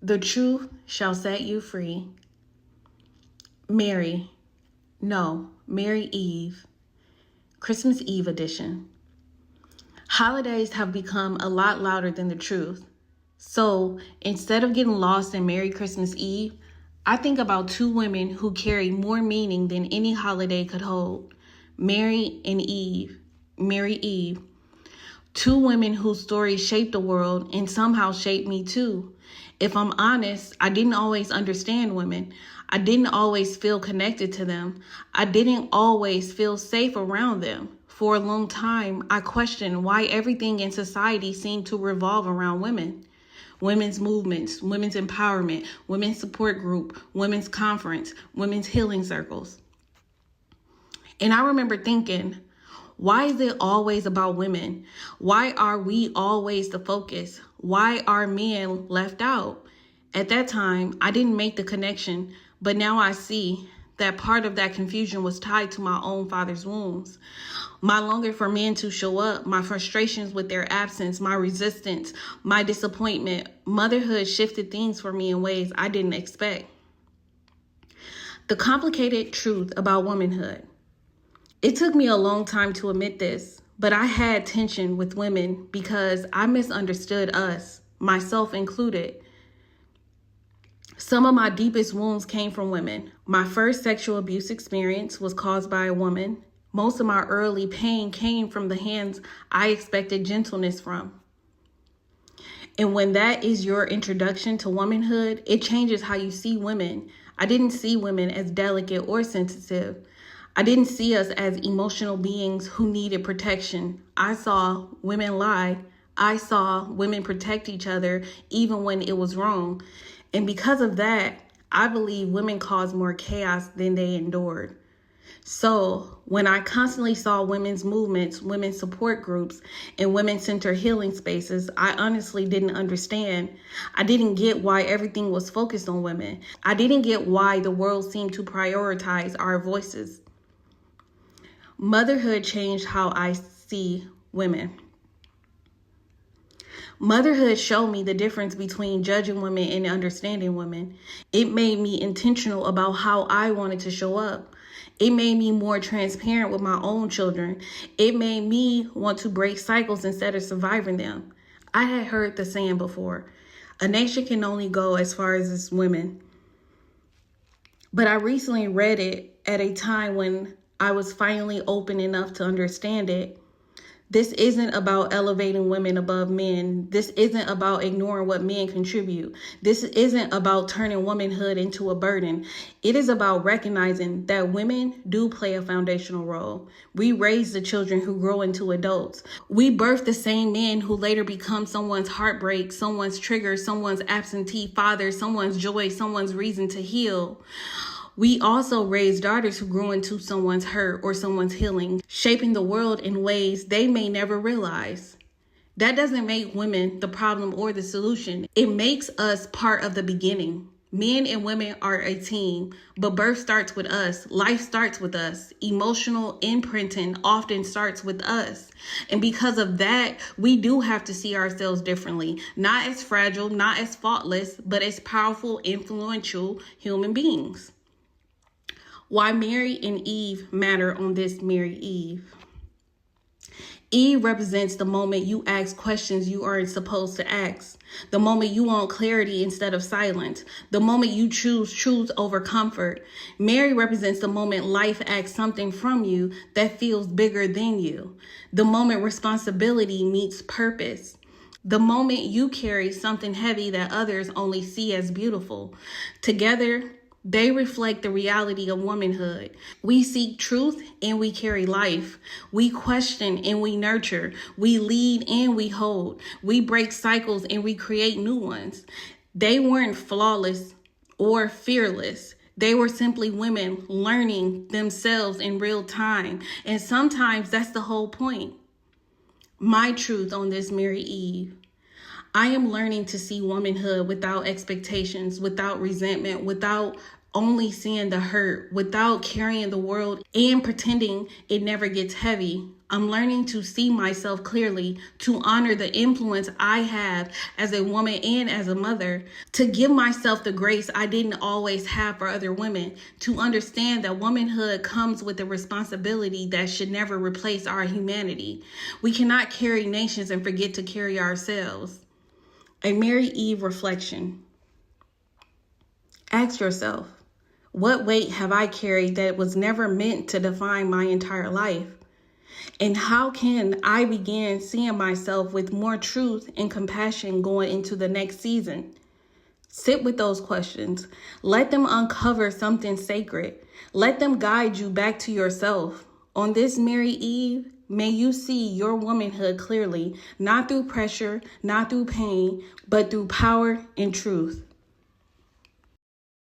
The truth shall set you free. Mary Eve, Christmas Eve edition. Holidays have become a lot louder than the truth. So instead of getting lost in Merry Christmas Eve, I think about two women who carry more meaning than any holiday could hold. Mary Eve. Two women whose stories shaped the world and somehow shaped me too. If I'm honest, I didn't always understand women. I didn't always feel connected to them. I didn't always feel safe around them. For a long time, I questioned why everything in society seemed to revolve around women. Women's movements, women's empowerment, women's support group, women's conference, women's healing circles. And I remember thinking, why is it always about women? Why are we always the focus? Why are men left out? At that time, I didn't make the connection, but now I see that part of that confusion was tied to my own father's wounds. My longing for men to show up, my frustrations with their absence, my resistance, my disappointment. Motherhood shifted things for me in ways I didn't expect. The complicated truth about womanhood. It took me a long time to admit this, but I had tension with women because I misunderstood us, myself included. Some of my deepest wounds came from women. My first sexual abuse experience was caused by a woman. Most of my early pain came from the hands I expected gentleness from. And when that is your introduction to womanhood, it changes how you see women. I didn't see women as delicate or sensitive. I didn't see us as emotional beings who needed protection. I saw women lie. I saw women protect each other even when it was wrong. And because of that, I believe women caused more chaos than they endured. So when I constantly saw women's movements, women's support groups, and women-centered healing spaces, I honestly didn't understand. I didn't get why everything was focused on women. I didn't get why the world seemed to prioritize our voices. Motherhood changed how I see women. Motherhood showed me the difference between judging women and understanding women. It made me intentional about how I wanted to show up. It made me more transparent with my own children. It made me want to break cycles instead of surviving them. I had heard the saying before, a nation can only go as far as its women. But I recently read it at a time when I was finally open enough to understand it. This isn't about elevating women above men. This isn't about ignoring what men contribute. This isn't about turning womanhood into a burden. It is about recognizing that women do play a foundational role. We raise the children who grow into adults. We birth the same men who later become someone's heartbreak, someone's trigger, someone's absentee father, someone's joy, someone's reason to heal. We also raise daughters who grow into someone's hurt or someone's healing, shaping the world in ways they may never realize. That doesn't make women the problem or the solution. It makes us part of the beginning. Men and women are a team, but birth starts with us. Life starts with us. Emotional imprinting often starts with us. And because of that, we do have to see ourselves differently. Not as fragile, not as faultless, but as powerful, influential human beings. Why Mary and Eve matter on this Merry Eve. Eve represents the moment you ask questions you aren't supposed to ask. The moment you want clarity instead of silence. The moment you choose truth over comfort. Mary represents the moment life asks something from you that feels bigger than you. The moment responsibility meets purpose. The moment you carry something heavy that others only see as beautiful. Together, they reflect the reality of womanhood. We seek truth and we carry life. We question and we nurture. We lead and we hold. We break cycles and we create new ones. They weren't flawless or fearless. They were simply women learning themselves in real time. And sometimes that's the whole point. My truth on this Merry Eve. I am learning to see womanhood without expectations, without resentment, without only seeing the hurt, without carrying the world and pretending it never gets heavy. I'm learning to see myself clearly, to honor the influence I have as a woman and as a mother, to give myself the grace I didn't always have for other women, to understand that womanhood comes with a responsibility that should never replace our humanity. We cannot carry nations and forget to carry ourselves. A Mary Eve reflection. Ask yourself, what weight have I carried that was never meant to define my entire life? And how can I begin seeing myself with more truth and compassion going into the next season? Sit with those questions. Let them uncover something sacred. Let them guide you back to yourself. On this Mary Eve, may you see your womanhood clearly, not through pressure, not through pain, but through power and truth.